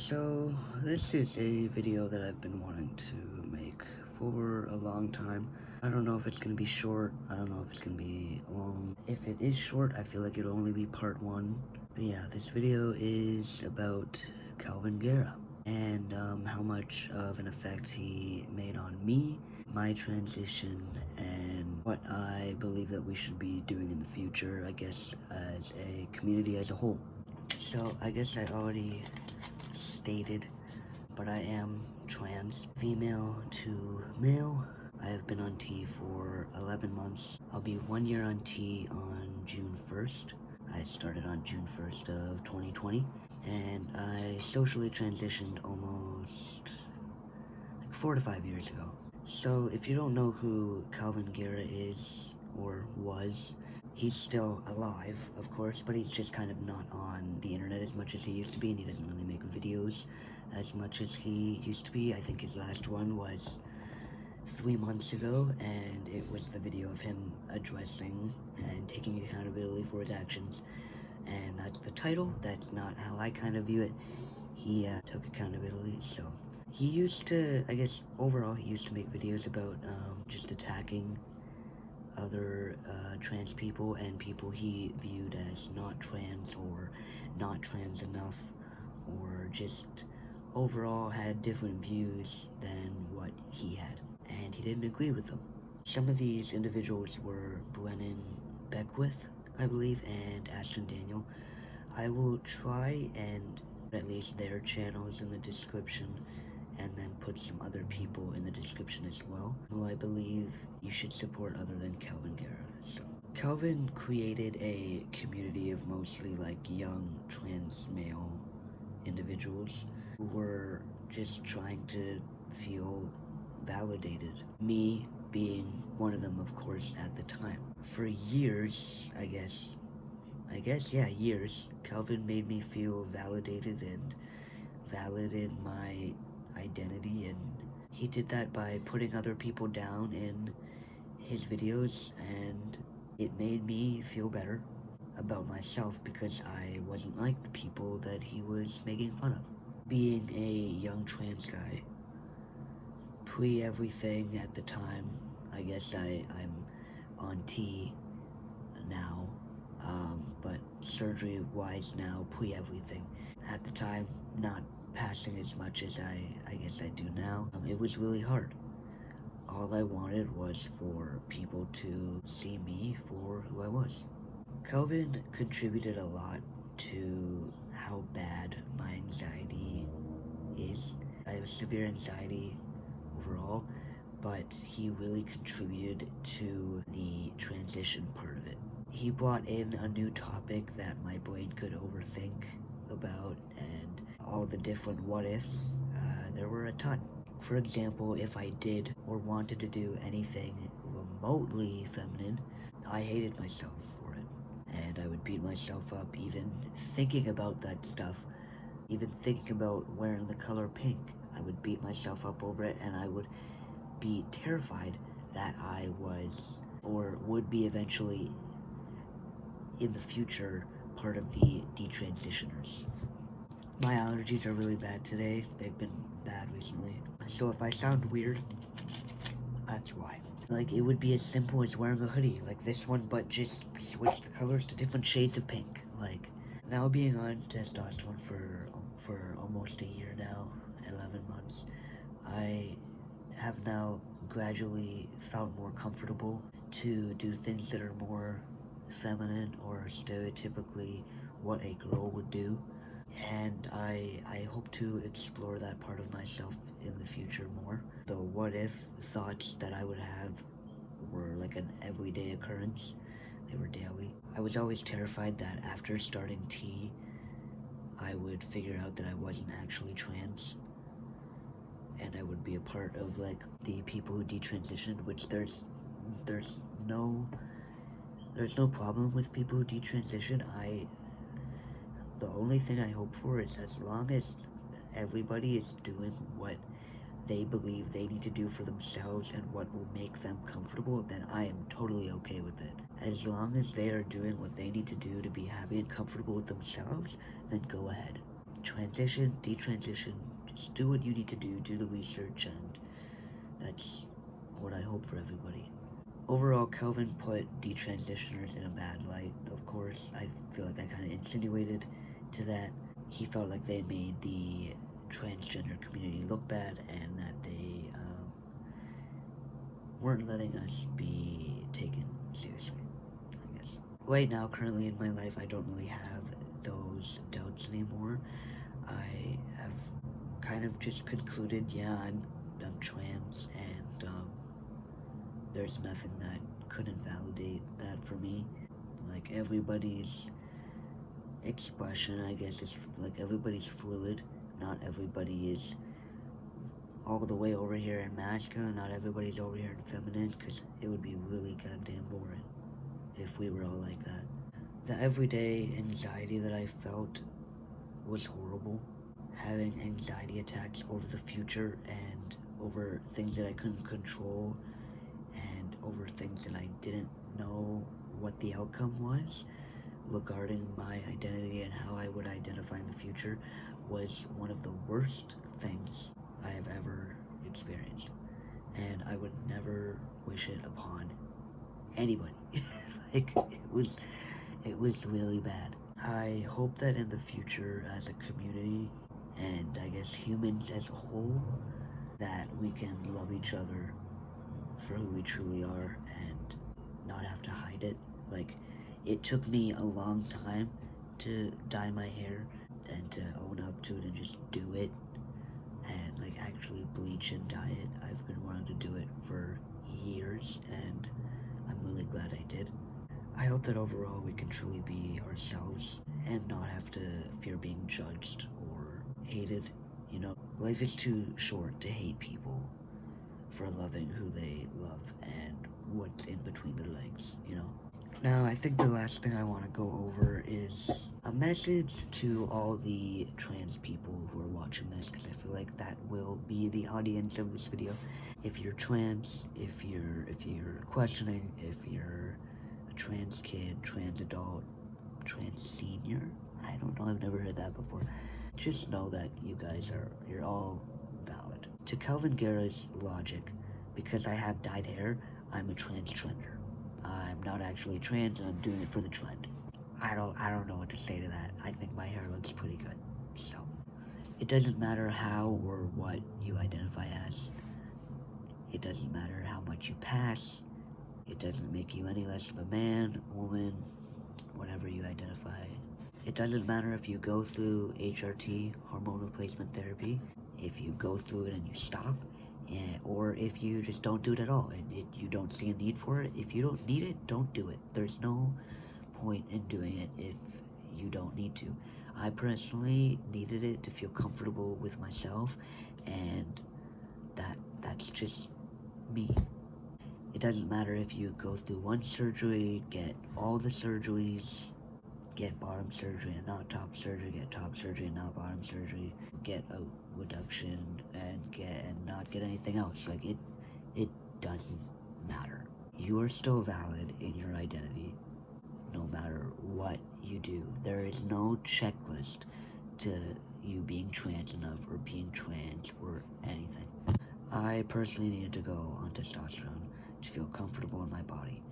So, this is a video that I've been wanting to make for a long time. I don't know if it's going to be short, I don't know if it's going to be long. If it is short, I feel like it'll only be part one. But yeah, this video is about Kalvin Garrah and how much of an effect he made on me, my transition, and what I believe that we should be doing in the future, I guess, as a community as a whole. So, I guess I already stated, but I am trans, female to male. I have been on T for 11 months. I'll be 1 year on T on June 1st. I started on June 1st of 2020, and I socially transitioned almost like 4 to 5 years ago. So if you don't know who Kalvin Garrah is or was, he's still alive, of course, but he's just kind of not on the internet as much as he used to be, and he doesn't really make videos as much as he used to be. I think his last one was 3 months ago, and it was the video of him addressing and taking accountability for his actions, and that's the title. That's not how I kind of view it. He took accountability, so he used to, I guess, overall, he used to make videos about just attacking other trans people and people he viewed as not trans or not trans enough, or just overall had different views than what he had, and he didn't agree with them. Some of these individuals were Brennan Beckwith, I believe, and Ashton Daniel. I will try and put at least their channels in the description, and then put some other people in the description as well, who I believe you should support other than Kalvin Garrah. So, Kalvin created a community of mostly like young trans male individuals who were just trying to feel validated. Me being one of them, of course, at the time. For years, I guess, years, Kalvin made me feel validated and valid in my identity, and he did that by putting other people down in his videos, and it made me feel better about myself because I wasn't like the people that he was making fun of. Being a young trans guy, pre-everything at the time, I guess I'm on T now, but surgery-wise now, pre-everything. At the time, not passing as much as I guess I do now. It was really hard. All I wanted was for people to see me for who I was. Kalvin contributed a lot to how bad my anxiety is. I have severe anxiety overall, but he really contributed to the transition part of it. He brought in a new topic that my brain could overthink about, and all the different what-ifs, there were a ton. For example, if I did or wanted to do anything remotely feminine, I hated myself for it. And I would beat myself up even thinking about that stuff, even thinking about wearing the color pink. I would beat myself up over it, and I would be terrified that I was, or would be eventually, in the future, part of the detransitioners. My allergies are really bad today. They've been bad recently. So if I sound weird, that's why. Like, it would be as simple as wearing a hoodie like this one, but just switch the colors to different shades of pink. Like, now being on testosterone for almost a year now, 11 months, I have now gradually felt more comfortable to do things that are more feminine or stereotypically what a girl would do. And I hope to explore that part of myself in the future more. The what-if thoughts that I would have were like an everyday occurrence. They were daily. I was always terrified that after starting T, I would figure out that I wasn't actually trans, and I would be a part of like the people who detransitioned, which there's no problem with people who detransition. The only thing I hope for is as long as everybody is doing what they believe they need to do for themselves and what will make them comfortable, then I am totally okay with it. As long as they are doing what they need to do to be happy and comfortable with themselves, then go ahead. transition, detransition, just do what you need to do the research, and that's what I hope for everybody. Overall, Kalvin put detransitioners in a bad light. Of course, I feel like I kind of insinuated to that. He felt like they made the transgender community look bad, and that they weren't letting us be taken seriously, I guess. Right now, currently in my life, I don't really have those doubts anymore. I have kind of just concluded, yeah, I'm trans, and there's nothing that could invalidate that for me. Like, everybody's expression, I guess, is like everybody's fluid. Not everybody is all the way over here in masculine, not everybody's over here in feminine, because it would be really goddamn boring if we were all like that. The everyday anxiety that I felt was horrible. Having anxiety attacks over the future and over things that I couldn't control and over things that I didn't know what the outcome was regarding my identity and how I would identify in the future was one of the worst things I have ever experienced. And I would never wish it upon anybody. Like, it was really bad. I hope that in the future, as a community, and I guess humans as a whole, that we can love each other for who we truly are and not have to hide it. Like, it took me a long time to dye my hair and to own up to it and just do it and like actually bleach and dye it. I've been wanting to do it for years, and I'm really glad I did. I hope that overall we can truly be ourselves and not have to fear being judged or hated. You know, life is too short to hate people for loving who they love and what's in between their legs, you know? Now, I think the last thing I want to go over is a message to all the trans people who are watching this, because I feel like that will be the audience of this video. If you're trans, if you're questioning, if you're a trans kid, trans adult, trans senior, I don't know, I've never heard that before. Just know that you're all valid. To Kalvin Garrah's logic, because I have dyed hair, I'm a transgender. I'm not actually trans, and I'm doing it for the trend. I don't know what to say to that. I think my hair looks pretty good. So, it doesn't matter how or what you identify as. It doesn't matter how much you pass. It doesn't make you any less of a man, woman, whatever you identify. It doesn't matter if you go through HRT, hormone replacement therapy, if you go through it and you stop, or if you just don't do it at all and you don't see a need for it. If you don't need it, don't do it. There's no point in doing it if you don't need to. I personally needed it to feel comfortable with myself, and that's just me. It doesn't matter if you go through one surgery, get all the surgeries, get bottom surgery and not top surgery, get top surgery and not bottom surgery, get a reduction and not get anything else. Like, it doesn't matter. You are still valid in your identity, no matter what you do. There is no checklist to you being trans enough or being trans or anything. I personally needed to go on testosterone to feel comfortable in my body.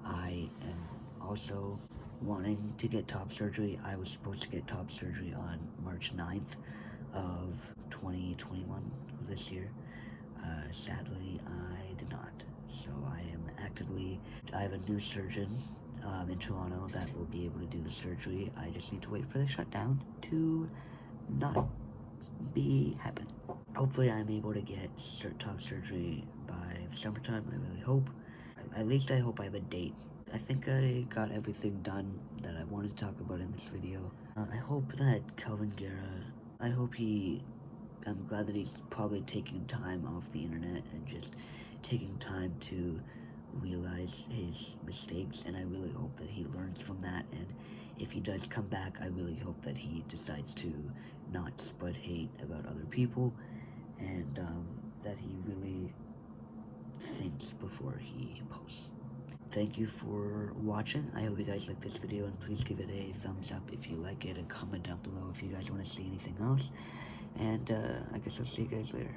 I am also wanting to get top surgery. I was supposed to get top surgery on March 9th of 2021 of this year. Sadly, I did not. So I have a new surgeon in Toronto that will be able to do the surgery. I just need to wait for the shutdown to not be happening. Hopefully I'm able to get top surgery by the summertime. I really hope. At least I hope I have a date. I think I got everything done that I wanted to talk about in this video. I hope that Kalvin Garrah, I'm glad that he's probably taking time off the internet and just taking time to realize his mistakes, and I really hope that he learns from that, and if he does come back, I really hope that he decides to not spread hate about other people, and that he really thinks before he posts. thank you for watching. I hope you guys like this video, and please give it a thumbs up if you like it, and comment down below if you guys want to see anything else. And I guess I'll see you guys later.